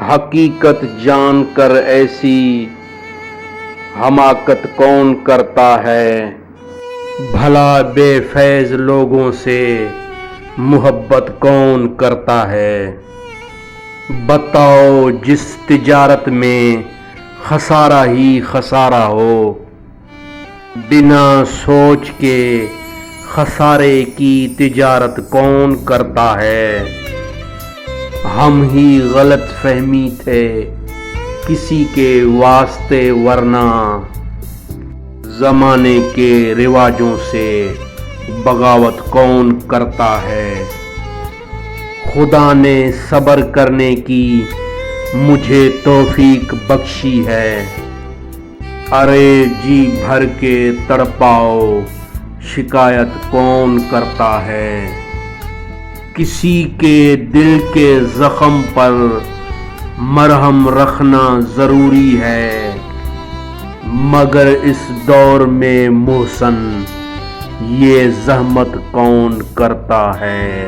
حقیقت جان کر ایسی حماقت کون کرتا ہے؟ بھلا بے فیض لوگوں سے محبت کون کرتا ہے؟ بتاؤ جس تجارت میں خسارہ ہی خسارہ ہو، بنا سوچ کے خسارے کی تجارت کون کرتا ہے؟ ہم ہی غلط فہمی تھے کسی کے واسطے، ورنہ زمانے کے رواجوں سے بغاوت کون کرتا ہے؟ خدا نے صبر کرنے کی مجھے توفیق بخشی ہے، ارے جی بھر کے تڑپاؤ شکایت کون کرتا ہے؟ کسی کے دل کے زخم پر مرہم رکھنا ضروری ہے، مگر اس دور میں محسن یہ زحمت کون کرتا ہے؟